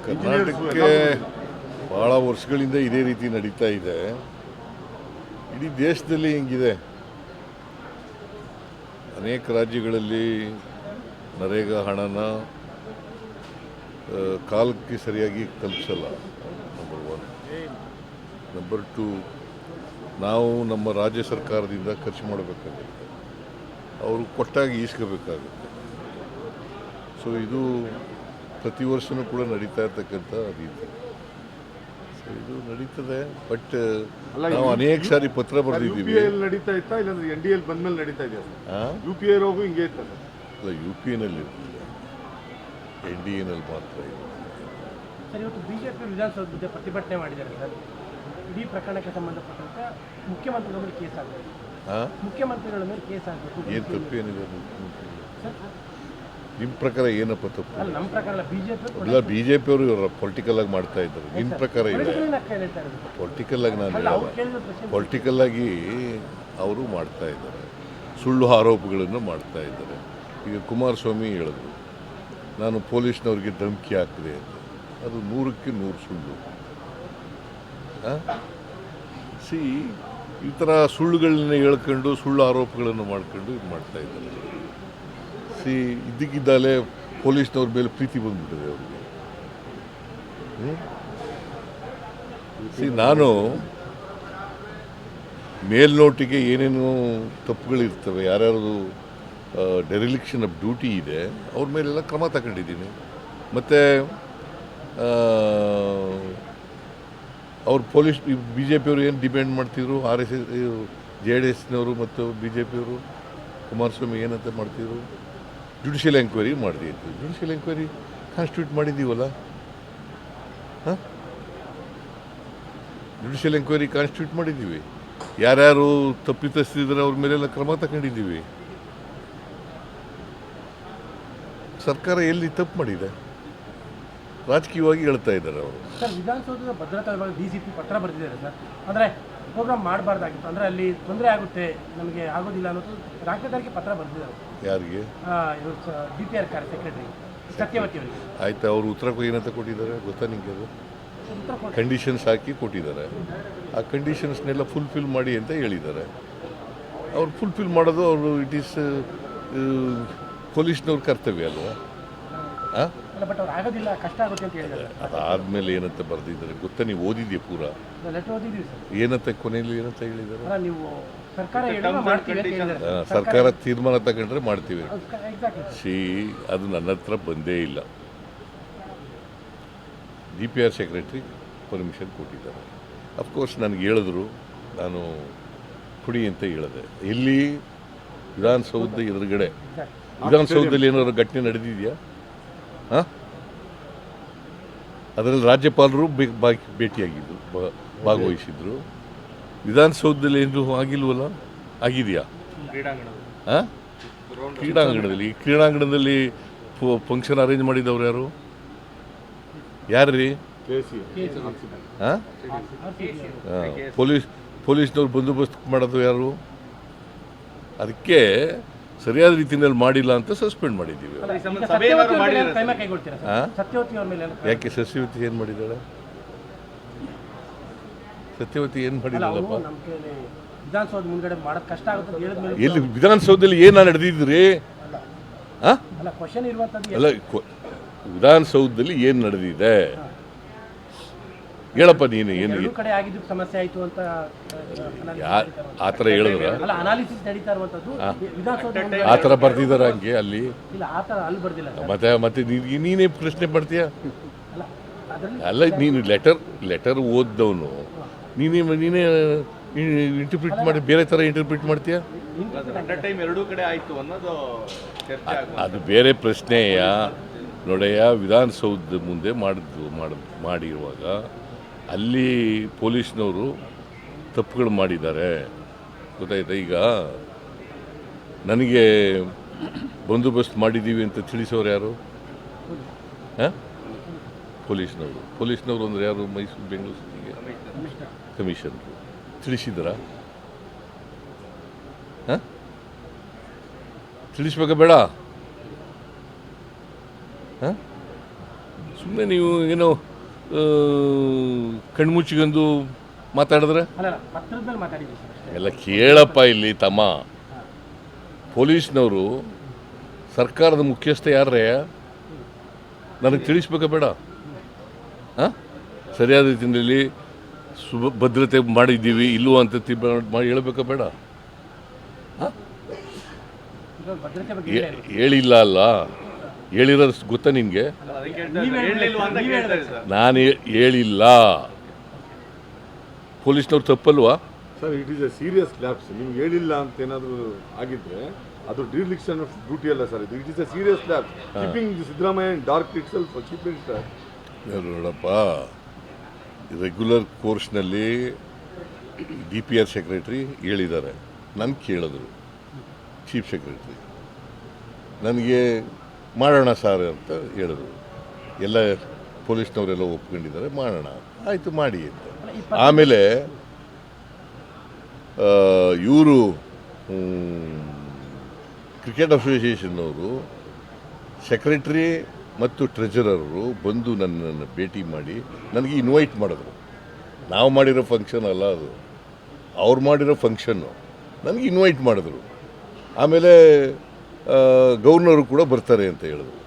ಕರ್ನಾಟಕಕ್ಕೆ ಭಾಳ ವರ್ಷಗಳಿಂದ ಇದೇ ರೀತಿ ನಡೀತಾ ಇದೆ. ಇಡೀ ದೇಶದಲ್ಲಿ ಹಿಂಗಿದೆ. ಅನೇಕ ರಾಜ್ಯಗಳಲ್ಲಿ ನರೇಗಾ ಹಣನ ಕಾಲಕ್ಕೆ ಸರಿಯಾಗಿ ತಲುಪಿಸಲ್ಲ. ನಂಬರ್ 1. ನಂಬರ್ 2, ನಾವು ನಮ್ಮ ರಾಜ್ಯ ಸರ್ಕಾರದಿಂದ ಖರ್ಚು ಮಾಡಬೇಕಾಗುತ್ತೆ, ಅವರು ಕೊಟ್ಟಾಗ ಈಸ್ಕೋಬೇಕಾಗುತ್ತೆ. ಸೊ ಇದು ಪ್ರತಿ ವರ್ಷವೂ ಕೂಡ ನಡೀತಾ ಇರ್ತಕ್ಕಂಥ ರೀತಿ. ಸೊ ಇದು ನಡೀತದೆ. ಬಟ್ ನಾವು ಅನೇಕ ಸಾರಿ ಪತ್ರ ಬರೆದಿದ್ದೀವಿ. ನಡೀತಾ ಇತ್ತಾ ಇಲ್ಲಾಂದ್ರೆ NDA ಬಂದ್ಮೇಲೆ ನಡೀತಾ ಇದೆಯಾ? UPA ರೋಗು ಹಿಂಗೆ ಇರ್ತದೆ. ಅಲ್ಲ, UPA-ನಲ್ಲಿ ಇರ್ತಿಲ್ಲ, NDA-ನಲ್ಲಿ ಮಾತ್ರ ಇದೆ. ಸರ್, ಇವತ್ತು ಬಿಜೆಪಿ ವಿಧಾನಸೌಧದ ಪ್ರತಿಭಟನೆ ಮಾಡಿದ್ದಾರೆ ಸರ್. ಇಡೀ ಪ್ರಕರಣಕ್ಕೆ ಸಂಬಂಧಪಟ್ಟಂತೆ ಮುಖ್ಯಮಂತ್ರಿಗಳ ಮೇಲೆ ಕೇಸ್ ಆಗಬೇಕು. ಮುಖ್ಯಮಂತ್ರಿಗಳ ಮೇಲೆ ಕೇಸ್ ಆಗಬೇಕು. ಏನು ತಪ್ಪೇನಿದೆ? ನಿಮ್ಮ ಪ್ರಕಾರ ಏನಪ್ಪ ತಪ್ಪು? ಅಲ್ಲ, ನಮ್ಮ ಪ್ರಕಾರ ಬಿಜೆಪಿ ಇಲ್ಲ, BJP ಅವರು ಪೊಲಿಟಿಕಲ್ ಆಗಿ ಮಾಡ್ತಾ ಇದ್ದಾರೆ. ನಿಮ್ಮ ಪ್ರಕಾರ ಇಲ್ಲ. ಪೊಲಿಟಿಕಲ್ ಆಗಿ ನಾನು ಹೇಳಲ್ಲ, ಪೊಲಿಟಿಕಲ್ ಆಗಿ ಅವರು ಮಾಡ್ತಾ ಇದ್ದಾರೆ, ಸುಳ್ಳು ಆರೋಪಗಳನ್ನು ಮಾಡ್ತಾ ಇದ್ದಾರೆ. ಈಗ ಕುಮಾರಸ್ವಾಮಿ ಹೇಳಿದ್ರು, ನಾನು ಪೊಲೀಸ್ನವ್ರಿಗೆ ಧಮಕಿ ಹಾಕಿದೆ ಅಂತ. ಅದು 100ಕ್ಕೆ 100 ಸುಳ್ಳು. ಈ ಥರ ಸುಳ್ಳುಗಳನ್ನ ಹೇಳ್ಕೊಂಡು ಸುಳ್ಳು ಆರೋಪಗಳನ್ನು ಮಾಡ್ಕೊಂಡು ಇದು ಮಾಡ್ತಾ ಇದ್ದಾರೆ. ಇದ್ದಕ್ಕಿದ್ದಾಲೆ ಪೊಲೀಸ್ನವ್ರ ಮೇಲೆ ಪ್ರೀತಿ ಬಂದ್ಬಿಟ್ಟಿದೆ ಅವ್ರಿಗೆ. ನಾನು ಮೇಲ್ನೋಟಿಗೆ ಏನೇನು ತಪ್ಪುಗಳಿರ್ತವೆ, ಯಾರ್ಯಾರು ಡೆರಿಲಿಕ್ಷನ್ ಆಫ್ ಡ್ಯೂಟಿ ಇದೆ ಅವ್ರ ಮೇಲೆಲ್ಲ ಕ್ರಮ ತಗೊಂಡಿದ್ದೀನಿ. ಮತ್ತು ಅವ್ರು ಪೊಲೀಸ್ BJP ಅವರು ಏನು ಡಿಪೆಂಡ್ ಮಾಡ್ತಿದ್ರು, RSS JDSನವರು ಮತ್ತು BJP ಅವರು ಕುಮಾರಸ್ವಾಮಿ ಏನಂತ ಮಾಡ್ತಿದ್ರು, ಜುಡಿಷಿಯಲ್ ಎಂಕ್ವೈರಿ ಮಾಡಿದ್ದೀವಿ. ಜುಡಿಷಿಯಲ್ ಎಂಕ್ವೈರಿ ಕಾನ್ಸ್ಟಿಟ್ಯೂಟ್ ಮಾಡಿದ್ದೀವಲ್ಲ. ಜುಡಿಷಿಯಲ್ ಎಂಕ್ವೈರಿ ಕಾನ್ಸ್ಟಿಟ್ಯೂಟ್ ಮಾಡಿದ್ದೀವಿ. ಯಾರ್ಯಾರು ತಪ್ಪಿತಸ್ಥರಿದ್ದಾರೆ ಅವ್ರ ಮೇಲೆಲ್ಲ ಕ್ರಮ ತಗೊಂಡಿದ್ದೀವಿ. ಸರ್ಕಾರ ಎಲ್ಲಿ ತಪ್ಪು ಮಾಡಿದೆ? ರಾಜಕೀಯವಾಗಿ ಹೇಳ್ತಾ ಇದ್ದಾರೆ ಅವರು. ಸರ್, ವಿಧಾನಸೌಧದ ಭದ್ರತಾ ವಿಭಾಗ DCP ಪತ್ರ ಬರೆದಿದ್ದಾರೆ ಸರ್. ಅಂದರೆ ಪ್ರೋಗ್ರಾಮ್ ಮಾಡಬಾರ್ದಾಗಿತ್ತು, ಅಂದರೆ ಅಲ್ಲಿ ತೊಂದರೆ ಆಗುತ್ತೆ, ನಮಗೆ ಆಗೋದಿಲ್ಲ ಅನ್ನೋದು ರಾಜ್ಯದವರಿಗೆ ಪತ್ರ ಬರೆದಿದ್ದಾರೆ. ಯಾರಿಗೆ? DPR ಸೆಕ್ರೆಟರಿ ಸತ್ಯವತಿ ಅವರಿಗೆ. ಆಯ್ತು, ಅವರು ಉತ್ತರ ಏನಂತ ಕೊಟ್ಟಿದ್ದಾರೆ ಗೊತ್ತಾ ನಿಮಗೆ? ಅದು ಕಂಡೀಷನ್ಸ್ ಹಾಕಿ ಕೊಟ್ಟಿದ್ದಾರೆ. ಆ ಕಂಡೀಷನ್ಸ್ನೆಲ್ಲ ಫುಲ್ಫಿಲ್ ಮಾಡಿ ಅಂತ ಹೇಳಿದ್ದಾರೆ. ಅವ್ರು ಫುಲ್ಫಿಲ್ ಮಾಡೋದು ಅವರು ಇಟ್ ಈಸ್ ಪೊಲೀಸ್ನವ್ರ ಕರ್ತವ್ಯ ಅಲ್ವಾ? ಬಟ್ ಅವ್ರು ಆಗೋದಿಲ್ಲ, ಕಷ್ಟ ಆಗುತ್ತೆ ಅಂತ ಹೇಳಿದ್ದಾರೆ. ಅದಾದ್ಮೇಲೆ ಏನಂತ ಬರೆದಿದ್ದಾರೆ ಗೊತ್ತಾ? ನೀವು ಓದಿದ್ಯಾ ಪೂರ? ಲೆಟರ್ ಓದಿದ್ದೀವಿ ಸರ್. ಏನಂತ ಕೊನೆಯಲ್ಲಿ ಏನಂತ ಹೇಳಿದ್ದಾರೆ? ನೀವು ಸರ್ಕಾರ ತೀರ್ಮಾನ ತಗೊಂಡ್ರೆ ಮಾಡ್ತೀವಿ. ಎಕ್ಸಾಕ್ಟ್ಲಿ. ಅದು ನನ್ನ ಹತ್ರ ಬಂದೇ ಇಲ್ಲ. DPR ಸೆಕ್ರೆಟರಿ ಪರ್ಮಿಷನ್ ಕೊಟ್ಟಿದ್ದಾರೆ. ಅಫ್ಕೋರ್ಸ್ ನನಗೆ ಹೇಳಿದ್ರು, ನಾನು ಕೊಡಿ ಅಂತ ಹೇಳಿದೆ. ಎಲ್ಲಿ? ವಿಧಾನಸೌಧದ ಎದುರುಗಡೆ. ವಿಧಾನಸೌಧದಲ್ಲಿ ಏನಾದ್ರು ಘಟನೆ ನಡೆದಿದೆಯಾ? ಅದರಲ್ಲಿ ರಾಜ್ಯಪಾಲರು ಭೇಟಿಯಾಗಿದ್ದರು, ಭಾಗವಹಿಸಿದ್ರು. ವಿಧಾನಸೌಧದಲ್ಲಿ ಏನು ಆಗಿಲ್ವಲ್ಲ? ಆಗಿದೆಯಾ? ಕ್ರೀಡಾಂಗಣದಲ್ಲಿ ಫಂಕ್ಷನ್ ಅರೇಂಜ್ ಮಾಡಿದವ್ರು ಯಾರು? ಯಾರ್ರೀ? ಪೊಲೀಸ್ನವ್ರು ಬಂದೋಬಸ್ತ್ ಮಾಡೋದು ಯಾರು? ಅದಕ್ಕೆ ಸರಿಯಾದ ರೀತಿಯಲ್ಲಿ ಮಾಡಿಲ್ಲ ಅಂತ ಸಸ್ಪೆಂಡ್ ಮಾಡಿದ್ದೀವಿ. ಯಾಕೆ? ಸತ್ಯವತಿ ಏನು ಮಾಡಿದ್ದಾಳೆ? ಸತ್ಯವತಿ ಏನು ಮಾಡಿದಾಳಪ್ಪ? ಎಲ್ಲಿ? ವಿಧಾನಸೌಧದಲ್ಲಿ ಏನು ನಡೆದಿದ್ರಿ? ಅಲ್ಲ, ವಿಧಾನಸೌಧದಲ್ಲಿ ಏನು ನಡೆದಿದೆ ಹೇಳಪ್ಪ ನೀನು. ಏನು ಆ ಥರ ಹೇಳಿದ್ರ? ಆ ಥರ ಬರ್ದಿದಾರ ಹಂಗೆ ಅಲ್ಲಿ? ಮತ್ತೆ ನೀನೇ ಪ್ರಶ್ನೆ ಮಾಡ್ತೀಯ? ಅಲ್ಲ, ನೀನು ಲೆಟರ್ ಓದ್ದವನು ನೀನೇ ಇಂಟರ್ಪ್ರಿಟ್ ಮಾಡಿ ಬೇರೆ ಥರ ಇಂಟರ್ಪ್ರಿಟ್ ಮಾಡ್ತೀಯ? ಅದು ಬೇರೆ ಪ್ರಶ್ನೆಯ. ನೋಡಯ್ಯ, ವಿಧಾನಸೌಧದ ಮುಂದೆ ಮಾಡಿರುವಾಗ ಅಲ್ಲಿ ಪೊಲೀಸ್ನವರು ತಪ್ಪುಗಳು ಮಾಡಿದ್ದಾರೆ, ಗೊತ್ತಾಯ್ತಾ? ಈಗ ನನಗೆ ಬಂದೋಬಸ್ತ್ ಮಾಡಿದ್ದೀವಿ ಅಂತ ತಿಳಿಸೋರು ಯಾರು? ಪೊಲೀಸ್ನವರು ಅಂದರೆ ಯಾರು? ಮೈಸೂರು ಬೆಂಗಳೂರು ಸಿಟಿಗೆ ಕಮಿಷನರು ತಿಳಿಸಿದ್ರ? ತಿಳಿಸ್ಬೇಕಾ ಬೇಡ? ಸುಮ್ಮನೆ ನೀವು ಏನೋ ಕಣ್ಮುಚ್ಚಿಕೊಂಡು ಮಾತಾಡಿದ್ರೆ ಅಲ್ಲ ಪತ್ರದ ಮೇಲೆ ಮಾತಾಡಿದ್ವಿ ಸರ್ ಅಷ್ಟೇ. ಎಲ್ಲ ಕೇಳಪ್ಪ ಇಲ್ಲಿ ತಮ್ಮ. ಪೊಲೀಸ್ನವರು ಸರ್ಕಾರದ ಮುಖ್ಯಸ್ಥ ಯಾರೇ ನನಗೆ ತಿಳಿಸ್ಬೇಕಾ ಬೇಡ? ಹಾಂ, ಸರಿಯಾದ ರೀತಿಯಲ್ಲಿ ಭದ್ರತೆ ಮಾಡಿದ್ದೀವಿ ಇಲ್ಲವೋ ಅಂತ ಮಾಡಿ ಹೇಳಬೇಕಾ ಬೇಡ? ಇವಾಗ ಭದ್ರತೆ ಬಗ್ಗೆ ಹೇಳಿಲ್ಲ ಅಲ್ಲ, ಹೇಳಿರೋದು ಗೊತ್ತಾ ನಿನಗೆ? ನಾನು ಹೇಳಿಲ್ಲ. ಪೊಲೀಸ್ನವ್ರು ತಪ್ಪಲ್ವಾ? Sir it is a serious lapse. ನಿಮ್ಗೆ ಹೇಳಿಲ್ಲ ಅಂತ ಏನಾದರೂ ಆಗಿದ್ರೆ ಅದು ಡಿಲಿಕ್ಷನ್ ಆಫ್ ಡ್ಯೂಟಿ ಅಲ್ಲ ಸರ್, ಇದು it is a serious lapse. Keeping Siddaramaiah dark itself chief minister. ನೋಡಪ್ಪ, ರೆಗ್ಯುಲರ್ ಕೋರ್ಸ್ನಲ್ಲಿ DPR ಸೆಕ್ರೆಟ್ರಿ ಹೇಳಿದ್ದಾರೆ, ನನಗೆ ಕೇಳಿದ್ರು ಚೀಫ್ ಸೆಕ್ರೆಟ್ರಿ, ನನಗೆ ಮಾಡೋಣ ಸರ್ ಅಂತ ಹೇಳಿದ್ರು. ಎಲ್ಲ ಪೊಲೀಸ್ನವರೆಲ್ಲ ಒಪ್ಕೊಂಡಿದ್ದಾರೆ, ಮಾಡೋಣ ಆಯಿತು ಮಾಡಿ ಅಂತ. ಆಮೇಲೆ ಇವರು ಕ್ರಿಕೆಟ್ ಅಸೋಸಿಯೇಷನ್ನವರು ಸೆಕ್ರೆಟ್ರಿ ಮತ್ತು ಟ್ರೆಜರರು ಬಂದು ನನ್ನನ್ನು ಭೇಟಿ ಮಾಡಿ ನನಗೆ ಇನ್ವೈಟ್ ಮಾಡಿದ್ರು. ನಾವು ಮಾಡಿರೋ ಫಂಕ್ಷನ್ ಅಲ್ಲ ಅದು, ಅವ್ರು ಮಾಡಿರೋ ಫಂಕ್ಷನ್ನು. ನನಗೆ ಇನ್ವೈಟ್ ಮಾಡಿದ್ರು. ಆಮೇಲೆ ಗವರ್ನರು ಕೂಡ ಬರ್ತಾರೆ ಅಂತ ಹೇಳಿದ್ರು.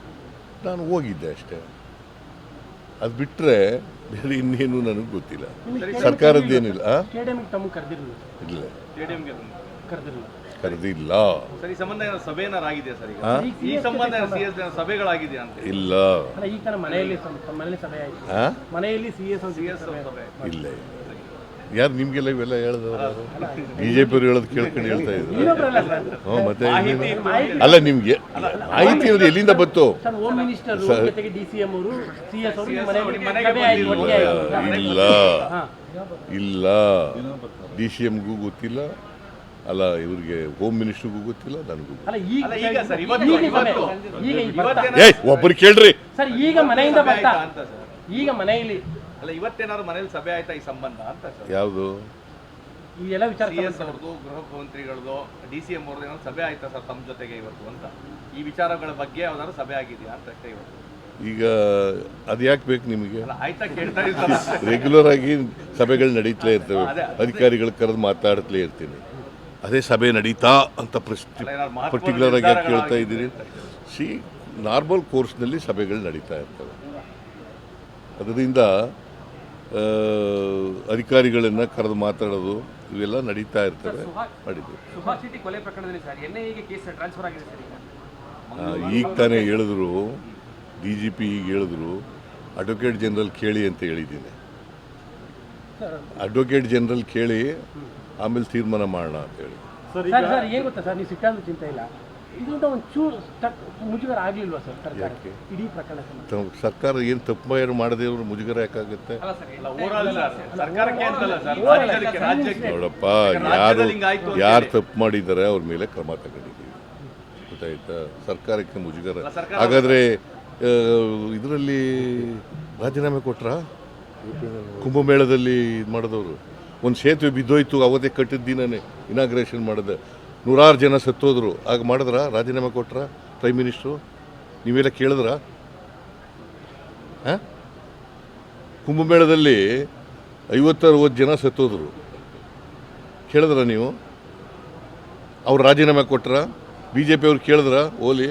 ನಾನು ಹೋಗಿದ್ದೆ ಅಷ್ಟೇ. ಅದು ಬಿಟ್ಟರೆ ಬೇರೆ ಇನ್ನೇನು ನನಗೆ ಗೊತ್ತಿಲ್ಲ. ಸರ್ಕಾರದ್ದೇನಿಲ್ಲ. ಸ್ಟೇಡಿಯಂಗೆ ತಮ್ಮ ಕರೆದಿರಲಿಲ್ಲ? ಇಲ್ಲ, ಕರೆದಿರಲಿಲ್ಲ. ಕರೆದಿಲ್ಲ. ಸರ್, ಈ ಸಂಬಂಧ ಏನೋ ಸಭೆ ಏನಾರು ಆಗಿದೆಯಾ ಸರ್? ಈಗ ಈ ಸಂಬಂಧ CS ಸಭೆಗಳಾಗಿದೆಯಾ ಅಂತ? ಇಲ್ಲ. ಅಲ್ಲ ಈಗ ತಾನೇ ಮನೆಯಲ್ಲಿ ಸಭೆ ಆಯಿತು. ಮನೆಯಲ್ಲಿ CS ಸಭೆ. ಇಲ್ಲ. ಯಾರು ನಿಮಗೆಲ್ಲ ಇವೆಲ್ಲ ಹೇಳಿದವರು? BJP ಅವ್ರು ಹೇಳೋದು ಕೇಳ್ಕೊಂಡು ಹೇಳ್ತಾ ಇದ್ರು. ಇನ್ನೊಬ್ರಲ್ಲ ಸರ್. ಹ್ಞೂ, ಮತ್ತೆ ಅಲ್ಲ, ನಿಮಗೆ ಮಾಹಿತಿ ಅಂದ್ರೆ ಎಲ್ಲಿಂದ ಬಂತು? ಸರ್, ಹೋಮ್ ಮಿನಿಸ್ಟರ್ ಜೊತೆಗೆ DCM ಅವರು CS ಅವರು ಮನೆಗೆ ಸಭೆ ಆಯ್ತು, ಒಟ್ಟಿಗೆ ಆಯ್ತು. ಇಲ್ಲ ಇಲ್ಲ, DCMಗೂ ಗೊತ್ತಿಲ್ಲ, ಅಲ್ಲ ಇವ್ರಿಗೆ ಹೋಮ್ ಮಿನಿಸ್ಟರ್ಗೂ ಗೊತ್ತಿಲ್ಲ, ನನಗೂ ಗೊತ್ತಿಲ್ಲ. ಅಲ್ಲ ಈಗ ಸರ್, ಒಬ್ಬರು ಕೇಳ್ರಿ ಸರ್, ಈಗ ಮನೆಯಿಂದ ಬರ್ತಾ ಅಂತ ಸರ್, ಈಗ ಮನೆಯಲ್ಲಿ ಅಲ್ಲ ಇವತ್ತೇನಾದ್ರು ಮನೇಲಿ ಸಭೆ ಆಯ್ತಾ ಈ ಸಂಬಂಧ ಅಂತ ಸರ್? ಯಾವುದು? ಈ ಎಲ್ಲ ವಿಚಾರ CS ಅವ್ರದ್ದು, ಗೃಹ ಮಂತ್ರಿಗಳದ್ದು, DCM ಅವ್ರದ್ದು ಏನಾದ್ರು ಸಭೆ ಆಯ್ತಾ ಸರ್ ತಮ್ಮ ಜೊತೆಗೆ ಇವತ್ತು ಅಂತ? ಈ ವಿಚಾರಗಳ ಬಗ್ಗೆ ಯಾವ್ದಾದ್ರು ಸಭೆ ಆಗಿದೆಯಾ ಅಂತ ಅಷ್ಟೇ ಇವತ್ತು. ಈಗ ಅದು ಯಾಕೆ ಬೇಕು ನಿಮಗೆ? ಅಲ್ಲ ಆಯ್ತಾ ಕೇಳ್ತಾ ಇದ್ದಾರೆ. ರೆಗ್ಯುಲರ್ ಆಗಿ ಸಭೆಗಳು ನಡೀತಲೇ ಇರ್ತವೆ, ಅಧಿಕಾರಿಗಳು ಕರೆದು ಮಾತಾಡ್ತಲೇ ಇರ್ತೀನಿ. ಅದೇ ಸಭೆ ನಡೀತಾ ಅಂತ ಪರ್ಟಿಕ್ಯುಲರ್ ಆಗಿ ಯಾಕೆ ಕೇಳ್ತಾ ಇದ್ದೀರಿ? ನಾರ್ಮಲ್ ಕೋರ್ಸ್ನಲ್ಲಿ ಸಭೆಗಳು ನಡೀತಾ ಇರ್ತವೆ. ಅದರಿಂದ ಅಧಿಕಾರಿಗಳನ್ನು ಕರೆದು ಮಾತಾಡೋದು ಇವೆಲ್ಲ ನಡೀತಾ ಇರ್ತವೆ. ಮಾಡಿದ್ವಿ. ಸುಭಾಷ್ ಶೆಟ್ಟಿ ಕೊಲೆ ಪ್ರಕರಣದಲ್ಲಿ ಸರ್ NIAಗೆ ಕೇಸ್ ಟ್ರಾನ್ಸ್ಫರ್ ಆಗಿದೆ ಸರ್ ಈಗ. ಈಗ ತಾನೇ ಹೇಳಿದ್ರು, DGP ಈಗ ಹೇಳಿದ್ರು, ಅಡ್ವೊಕೇಟ್ ಜನರಲ್ ಕೇಳಿ ಅಂತ ಹೇಳಿದ್ದೀನಿ. ಅಡ್ವೊಕೇಟ್ ಜನರಲ್ ಕೇಳಿ ಆಮೇಲೆ ತೀರ್ಮಾನ ಮಾಡೋಣ ಅಂತ ಹೇಳಿ. ಸರ್ ಏನು ಗೊತ್ತಾ ಸರ್, ನೀವು ಸಿಟ್ಟಾದ್ರೂ ಚಿಂತೆ ಇಲ್ಲ, ಇದರಿಂದ ಒಂದು ಚೂರು ಮುಜುಗರ ಆಗಲಿಲ್ವಾ ಸರ್ ಸರ್ಕಾರಕ್ಕೆ ಇಡೀ ಪ್ರಕರಣ? ಸರ್ಕಾರ ಏನು ತಪ್ಪು ಏನು ಮಾಡದೇ ಇವರು ಮುಜುಗರ ಯಾಕಾಗುತ್ತೆ? ಸರ್ಕಾರಕ್ಕೆ ಅಂತಲ್ಲ ಸರ್, ರಾಜ್ಯಕ್ಕೆ. ನೋಡಪ್ಪ, ಯಾರು ತಪ್ಪು ಮಾಡಿದ್ದಾರೆ ಅವ್ರ ಮೇಲೆ ಕ್ರಮ ತಗೊಂಡಿದ್ದೀವಿ, ಗೊತ್ತಾಯ್ತಾ? ಸರ್ಕಾರಕ್ಕೆ ಮುಜುಗರ. ಹಾಗಾದರೆ ಇದರಲ್ಲಿ ರಾಜೀನಾಮೆ ಕೊಟ್ರಾ? ಕುಂಭಮೇಳದಲ್ಲಿ ಇದು ಮಾಡಿದವರು ಒಂದು ಸೇತುವೆ ಬಿದ್ದೋಯ್ತು, ಅವತ್ತೇ ಕಟ್ಟಿದ ದಿನನೇ ಇನಾಗ್ರೇಷನ್ ಮಾಡಿದೆ, 100 ಜನ ಸತ್ತೋದ್ರು. ಆಗ ಮಾಡಿದ್ರ? ರಾಜೀನಾಮೆ ಕೊಟ್ರ ಪ್ರೈಮ್ ಮಿನಿಸ್ಟ್ರು? ನೀವೆಲ್ಲ ಕೇಳಿದ್ರ? ಹಾಂ, ಕುಂಭಮೇಳದಲ್ಲಿ 50-60 ಜನ ಸತ್ತೋದ್ರು, ಕೇಳಿದ್ರ ನೀವು? ಅವ್ರು ರಾಜೀನಾಮೆ ಕೊಟ್ರ? BJP ಅವ್ರು ಕೇಳಿದ್ರ? ಓಲಿ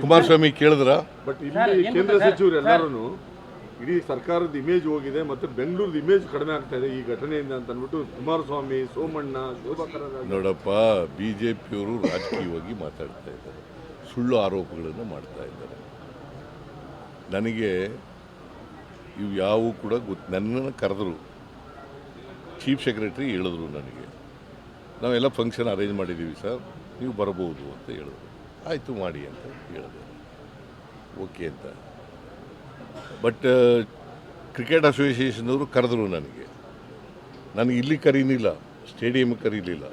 ಕುಮಾರಸ್ವಾಮಿ ಕೇಳಿದ್ರ? ಬಟ್ ಇಲ್ಲಿ ಕೇಂದ್ರ ಸಚಿವರು ಎಲ್ಲರೂ ಇಡೀ ಸರ್ಕಾರದ ಇಮೇಜ್ ಹೋಗಿದೆ, ಮತ್ತು ಬೆಂಗಳೂರದ ಇಮೇಜ್ ಕಡಿಮೆ ಆಗ್ತಾ ಇದೆ ಈ ಘಟನೆಯಿಂದ ಅಂತ ಅಂದ್ಬಿಟ್ಟು ಕುಮಾರಸ್ವಾಮಿ, ಸೋಮಣ್ಣ, ಶೋಭಾ ಕರಂದ್ಲಾಜೆ. ನೋಡಪ್ಪ, BJPಯವರು ರಾಜಕೀಯವಾಗಿ ಮಾತಾಡ್ತಾ ಇದ್ದಾರೆ, ಸುಳ್ಳು ಆರೋಪಗಳನ್ನು ಮಾಡ್ತಾ ಇದ್ದಾರೆ. ನನಗೆ ಇವು ಯಾವುವು ಕೂಡ ನನ್ನನ್ನು ಕರೆದರು, ಚೀಫ್ ಸೆಕ್ರೆಟ್ರಿ ಹೇಳಿದ್ರು ನನಗೆ, ನಾವೆಲ್ಲ ಫಂಕ್ಷನ್ ಅರೇಂಜ್ ಮಾಡಿದ್ದೀವಿ ಸರ್, ನೀವು ಬರ್ಬೋದು ಅಂತ ಹೇಳಿದ್ರು. ಆಯಿತು ಮಾಡಿ ಅಂತ ಹೇಳಿದೆ, ಓಕೆ ಅಂತ. ಬಟ್ ಕ್ರಿಕೆಟ್ ಅಸೋಸಿಯೇಷನ್ನವರು ಕರೆದ್ರು ನನಗೆ ಇಲ್ಲಿ ಕರೀನಿಲ್ಲ, ಸ್ಟೇಡಿಯಂ ಕರೀಲಿಲ್ಲ,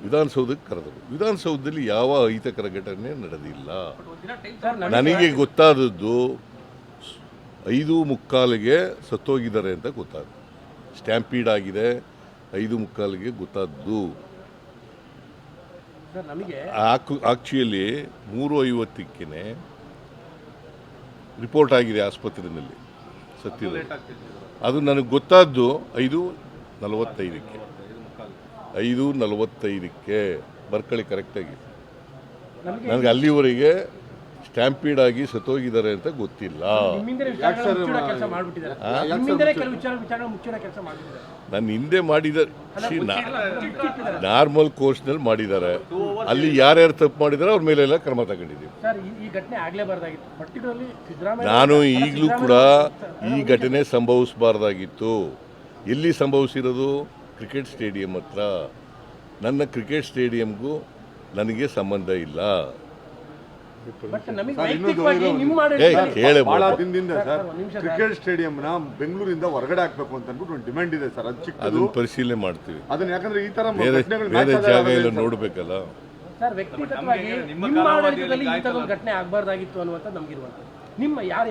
ವಿಧಾನಸೌಧಕ್ಕೆ ಕರೆದರು. ವಿಧಾನಸೌಧದಲ್ಲಿ ಯಾವ ಅಹಿತಕರ ಘಟನೆ ನಡೆದಿಲ್ಲ. ನನಗೆ ಗೊತ್ತಾದದ್ದು 5:45ಗೆ ಸತ್ತೋಗಿದ್ದಾರೆ ಅಂತ ಗೊತ್ತಾದ, ಸ್ಟ್ಯಾಂಪೀಡ್ ಆಗಿದೆ 5:45ಗೆ ಗೊತ್ತಾದ್ದು. ಆಕ್ಚುಲಿ 3:50ಕ್ಕೆ ರಿಪೋರ್ಟ್ ಆಗಿದೆ ಆಸ್ಪತ್ರೆಯಲ್ಲಿ ಸತ್ತಿದೆ. ಅದು ನನಗೆ ಗೊತ್ತಾದ್ದು 5:45ಕ್ಕೆ 5:45ಕ್ಕೆ ಬರ್ಕಳಿ ಕರೆಕ್ಟಾಗಿ. ನನಗೆ ಅಲ್ಲಿವರೆಗೆ ಸ್ಟ್ಯಾಂಪೀಡ್ ಆಗಿ ಸತ್ತೋಗಿದ್ದಾರೆ ಅಂತ ಗೊತ್ತಿಲ್ಲ. ನನ್ನ ಹಿಂದೆ ಮಾಡಿದ ನಾರ್ಮಲ್ ಕೋರ್ಸ್ನಲ್ಲಿ ಮಾಡಿದ್ದಾರೆ. ಅಲ್ಲಿ ಯಾರ್ಯಾರು ತಪ್ಪು ಮಾಡಿದ್ದಾರೆ ಅವ್ರ ಮೇಲೆಲ್ಲ ಕ್ರಮ ತಗೊಂಡಿದ್ದೀವಿ. ನಾನು ಈಗಲೂ ಕೂಡ ಈ ಘಟನೆ ಸಂಭವಿಸಬಾರ್ದಾಗಿತ್ತು. ಎಲ್ಲಿ ಸಂಭವಿಸಿರೋದು? ಕ್ರಿಕೆಟ್ ಸ್ಟೇಡಿಯಂ ಹತ್ರ. ನನ್ನ ಕ್ರಿಕೆಟ್ ಸ್ಟೇಡಿಯಂಗೂ ನನಗೆ ಸಂಬಂಧ ಇಲ್ಲ. ಬಹಳ ದಿನದಿಂದ ಸರ್ ಕ್ರಿಕೆಟ್ ಸ್ಟೇಡಿಯಂನ ಬೆಂಗಳೂರಿಂದ ಹೊರಗಡೆ ಹಾಕ್ಬೇಕು ಅಂತ ಅಂದ್ಬಿಟ್ಟು ಒಂದು ಡಿಮ್ಯಾಂಡ್ ಇದೆ ಸರ್. ಅದು ಚಿಕ್ಕ, ಅದನ್ನ ಪರಿಶೀಲನೆ ಮಾಡ್ತೀವಿ. ಅದನ್ನ ಯಾಕಂದ್ರೆ ಈ ತರ ಬೇರೆ ಜಾಗ ಎಲ್ಲ ನೋಡ್ಬೇಕಲ್ಲ ಸರ್. ವ್ಯಕ್ತಿಗತವಾಗಿ ನಿಮ್ಮ ಆಡಳಿತದಲ್ಲಿ ಇಂಥದ್ದೊಂದು ಘಟನೆ ಆಗಬಾರ್ದಾಗಿತ್ತು ಅನ್ನುವಂಥ ನಮಗಿರುವಂಥ ನಿಮ್ಮ ಯಾರ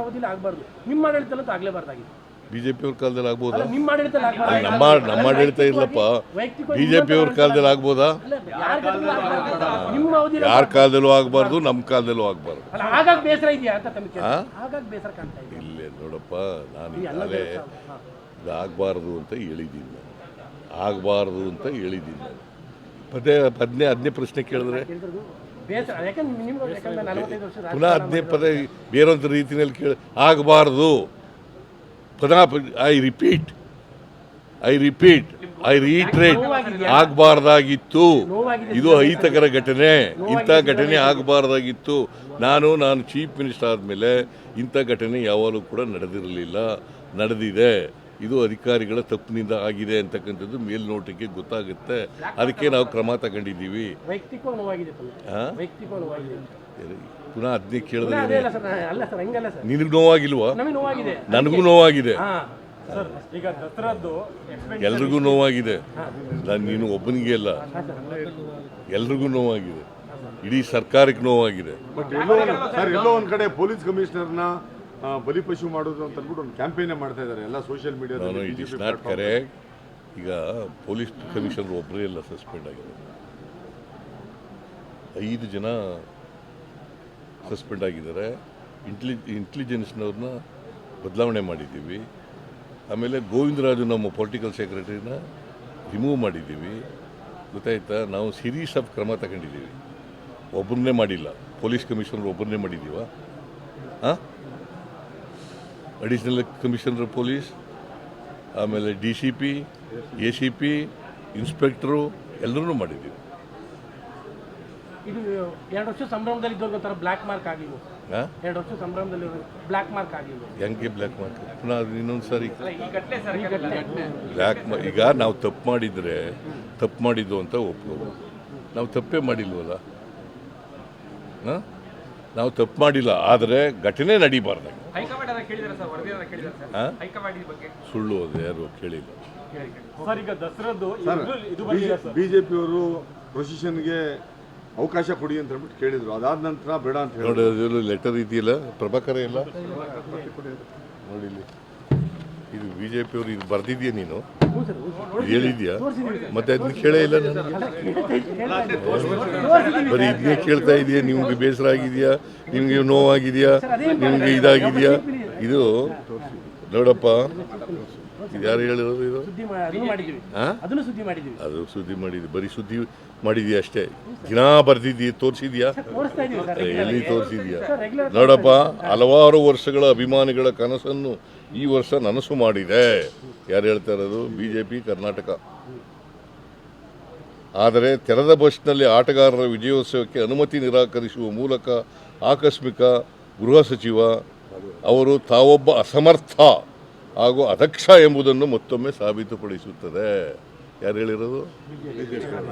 ಅವಧಿಯಲ್ಲಿ ಆಗಬಾರ್ದು, ನಿಮ್ಮ ಆಡಳಿತದಲ್ಲಂತೂ ಆಗಲೇಬಾರ್ದಾಗಿತ್ತು. ಬಿಜೆಪಿ ಅವ್ರ ಕಾಲದಲ್ಲಿ ಆಗ್ಬೋದಾ? ನಿಮ್ಮ ಆಡಳಿತದಲ್ಲಿ ನಮ್ಮ ಆಡಳಿತ ಇಲ್ಲಪ್ಪ. ಬಿಜೆಪಿ ಅವ್ರ ಕಾಲದಲ್ಲಿ ಆಗ್ಬೋದಾ? ನಿಮ್ಮ ಅವಧಿ ಯಾರ ಕಾಲದಲ್ಲೂ ಆಗಬಾರ್ದು, ನಮ್ಮ ಕಾಲದಲ್ಲೂ ಆಗಬಾರ್ದು. ಹಾಗಾಗಿ ಬೇಸರ ಇದೆಯಾ ಅಂತ ತಮಗೆ? ಹಾಗಾಗಿ ಬೇಸರ ಕಾಣ್ತಾ ಇದೆ. ಇಲ್ಲೇ ನೋಡಪ್ಪ, ನಾನು ಈಗಾಗಲೇ ಆಗಬಾರ್ದು ಅಂತ ಹೇಳಿದ್ದೀನಿ. ಆಗಬಾರ್ದು ಅಂತ ಹೇಳಿದ್ದೀನಿ. ಹದಿನೇ ಪ್ರಶ್ನೆ ಕೇಳಿದ್ರೆ ಪುನಃ 15 ಪದ ಬೇರೊಂದು ರೀತಿಯಲ್ಲಿ ಕೇಳಿ ಆಗಬಾರ್ದು. I repeat I reiterate ಆಗಬಾರ್ದಾಗಿತ್ತು. ಇದು ಅಹಿತಕರ ಘಟನೆ. ಇಂಥ ಘಟನೆ ಆಗಬಾರ್ದಾಗಿತ್ತು. ನಾನು ಚೀಫ್ ಮಿನಿಸ್ಟರ್ ಆದಮೇಲೆ ಇಂಥ ಘಟನೆ ಯಾವಾಗಲೂ ಕೂಡ ನಡೆದಿರಲಿಲ್ಲ. ನಡೆದಿದೆ. ಇದು ಅಧಿಕಾರಿಗಳ ತಪ್ಪಿನಿಂದ ಆಗಿದೆ ಅಂತಕ್ಕಂಥದ್ದು ಮೇಲ್ನೋಟಕ್ಕೆ ಗೊತ್ತಾಗುತ್ತೆ. ಅದಕ್ಕೆ ನಾವು ಕ್ರಮ ತಗೊಂಡಿದ್ದೀವಿ. ಪುನಃ 15 ಕೇಳಿದ್ರೆ ನಿನಗೆ ನೋವಾಗಿಲ್ವಾ? ನನಗೂ ನೋವಾಗಿದೆ, ಎಲ್ರಿಗೂ ನೋವಾಗಿದೆ. ನೀನು ಒಬ್ಬನಿಗೆ ಅಲ್ಲ, ಎಲ್ರಿಗೂ ನೋವಾಗಿದೆ. ಇಡೀ ಸರ್ಕಾರಕ್ಕೆ ನೋವಾಗಿದೆ. ಬಟ್ ಎಲ್ಲೋ ಒಂದ್ ಕಡೆ ಪೊಲೀಸ್ ಕಮಿಷನರ್ನ ಬಲಿಪಶು ಮಾಡೋದು ಅಂತ ಅಂದ್ಬಿಟ್ಟು ಒಂದು ಕ್ಯಾಂಪೇನ್ ಮಾಡ್ತಾ ಇದ್ದಾರೆ ಎಲ್ಲ ಸೋಷಿಯಲ್ ಮೀಡಿಯಾದಲ್ಲಿ. It is not correct. ಈಗ ಪೊಲೀಸ್ ಕಮಿಷನರ್ ಒಬ್ಬರೇ ಎಲ್ಲ ಸಸ್ಪೆಂಡ್ ಆಗಿದೆ. 5 ಜನ ಸಸ್ಪೆಂಡ್ ಆಗಿದ್ದಾರೆ. ಇಂಟೆಲಿಜೆನ್ಸ್ನವ್ರನ್ನ ಬದಲಾವಣೆ ಮಾಡಿದ್ದೀವಿ. ಆಮೇಲೆ ಗೋವಿಂದರಾಜು ನಮ್ಮ ಪೊಲಿಟಿಕಲ್ ಸೆಕ್ರೆಟರಿನ ರಿಮೂವ್ ಮಾಡಿದ್ದೀವಿ. ಗೊತ್ತಾಯ್ತಾ? ನಾವು ಸೀರೀಸ್ ಆಫ್ ಕ್ರಮ ತಗೊಂಡಿದ್ದೀವಿ. ಒಬ್ಬರನ್ನೇ ಮಾಡಿಲ್ಲ. ಪೊಲೀಸ್ ಕಮಿಷನರ್ ಒಬ್ಬರನ್ನೇ ಮಾಡಿದ್ದೀವ? ಅಡಿಷನಲ್ ಕಮಿಷನರ್ ಪೊಲೀಸ್, ಆಮೇಲೆ DCP, ACP, ಇನ್ಸ್ಪೆಕ್ಟ್ರು ಎಲ್ಲರೂ ಮಾಡಿದ್ದೀವಿ. ಇದು 2 ವರ್ಷ ಸಂಭ್ರಮದಲ್ಲಿ ಇದ್ದವ್ರಿಗೊಂಥರ ಬ್ಲ್ಯಾಕ್ ಮಾರ್ಕ್ ಆಗಿಲ್ಲ. 2 ವರ್ಷ ಸಂಭ್ರಮದಲ್ಲಿ ಬ್ಲ್ಯಾಕ್ ಮಾರ್ಕ್ ಆಗಿಲ್ಲ. ಹೆಂಗೆ ಬ್ಲ್ಯಾಕ್ ಮಾರ್ಕ್? ಪುನಃ ಇನ್ನೊಂದು ಸಾರಿ ಬ್ಲ್ಯಾಕ್ ಈಗ ನಾವು ತಪ್ಪು ಮಾಡಿದರೆ ತಪ್ಪು ಮಾಡಿದ್ದು ಅಂತ ಒಪ್ಕೋಬೋದು. ನಾವು ತಪ್ಪೇ ಮಾಡಿಲ್ವಲ್ಲ. ನಾವು ತಪ್ಪು ಮಾಡಿಲ್ಲ, ಆದರೆ ಘಟನೆ ನಡೀಬಾರ್ದು. ಸುಳ್ಳು ಅದು ಯಾರು ಕೇಳಿಲ್ಲ. ಬಿಜೆಪಿಯವರು ಪ್ರೊಸೆಷನ್ಗೆ ಅವಕಾಶ ಕೊಡಿ ಅಂತ ಹೇಳ್ಬಿಟ್ಟು ಕೇಳಿದ್ರು. ಅದಾದ ನಂತರ ಬೇಡ ಅಂತ ಹೇಳಿ ನೋಡಿ, ಲೆಟರ್ ಇದೆಯಲ್ಲ ಪ್ರಭಾಕರ ಎಲ್ಲ ನೋಡಿ. ಇದು BJP ಅವರು ಇದು ಬರ್ದಿದ್ಯಾ? ನೀನು ಹೇಳಿದ್ಯಾ? ಮತ್ತೆ ಅದನ್ನ ಕೇಳೇ ಇಲ್ಲ ನಾನು. ಬರೀ ಇದನ್ನೇ ಕೇಳ್ತಾ ಇದೆಯಾ? ನಿಮ್ಗೆ ಬೇಸರ ಆಗಿದೆಯಾ? ನಿಮ್ಗೆ ನೋವಾಗಿದೆಯಾ? ನಿಮ್ಗೆ ಇದಾಗಿದೆಯಾ? ಇದು ನೋಡಪ್ಪ, ಯಾರು ಹೇಳಿರೋದು? ಇದು ಅದು ಸುದ್ದಿ ಮಾಡಿದ್ವಿ. ಬರೀ ಸುದ್ದಿ ಮಾಡಿದ್ಯಾ ಅಷ್ಟೇ. ದಿನ ಬರ್ದಿದ್ದೀಯ, ತೋರಿಸಿದ್ಯಾ? ಎಲ್ಲಿ ತೋರಿಸಿದ್ಯಾ? ನೋಡಪ್ಪ, ಹಲವಾರು ವರ್ಷಗಳ ಅಭಿಮಾನಿಗಳ ಕನಸನ್ನು ಈ ವರ್ಷ ನನಸು ಮಾಡಿದೆ. ಯಾರು ಹೇಳ್ತಾ ಇರೋದು? BJP ಕರ್ನಾಟಕ. ಆದರೆ ತೆರೆದ ಬಸ್ನಲ್ಲಿ ಆಟಗಾರರ ವಿಜಯೋತ್ಸವಕ್ಕೆ ಅನುಮತಿ ನಿರಾಕರಿಸುವ ಮೂಲಕ ಆಕಸ್ಮಿಕ ಗೃಹ ಸಚಿವ ಅವರು ತಾವೊಬ್ಬ ಅಸಮರ್ಥ ಹಾಗೂ ಅದಕ್ಷ ಎಂಬುದನ್ನು ಮತ್ತೊಮ್ಮೆ ಸಾಬೀತುಪಡಿಸುತ್ತದೆ. ಯಾರು ಹೇಳಿರೋದು?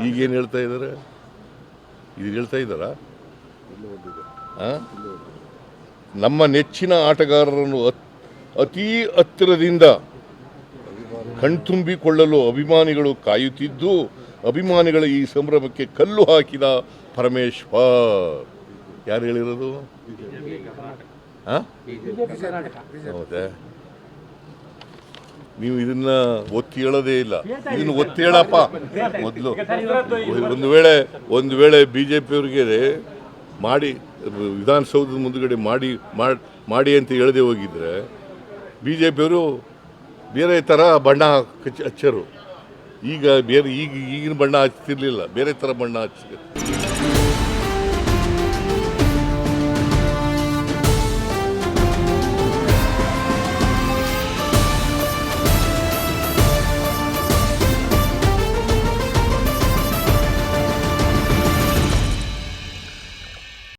ಈಗೇನು ಹೇಳ್ತಾ ಇದ್ದಾರೆ? ಇದು ಹೇಳ್ತಾ ಇದ್ದಾರಾ? ನಮ್ಮ ನೆಚ್ಚಿನ ಆಟಗಾರರನ್ನು ಅತೀ ಹತ್ತಿರದಿಂದ ಕಣ್ತುಂಬಿಕೊಳ್ಳಲು ಅಭಿಮಾನಿಗಳು ಕಾಯುತ್ತಿದ್ದು, ಅಭಿಮಾನಿಗಳ ಈ ಸಂಭ್ರಮಕ್ಕೆ ಕಲ್ಲು ಹಾಕಿದ ಪರಮೇಶ್ವರ್. ಯಾರು ಹೇಳಿರೋದು? ಹೌದಾ? ನೀವು ಇದನ್ನ ಒತ್ತಿ ಹೇಳೋದೇ ಇಲ್ಲ. ಇದನ್ನು ಒತ್ತಿ ಹೇಳಪ್ಪ ಮೊದಲು. ಒಂದು ವೇಳೆ BJP ಅವರಿಗೆ ಮಾಡಿ ವಿಧಾನಸೌಧದ ಮುಂದುಗಡೆ ಮಾಡಿ ಅಂತ ಹೇಳದೆ ಹೋಗಿದ್ರೆ ಬಿ ಜೆ ಪಿಯವರು ಬೇರೆ ಥರ ಬಣ್ಣ ಹಚ್ಚರು. ಈಗ ಈಗಿನ ಬಣ್ಣ ಹಚ್ತಿರ್ಲಿಲ್ಲ, ಬೇರೆ ಥರ ಬಣ್ಣ ಹಚ್ಚಿದ್ರು.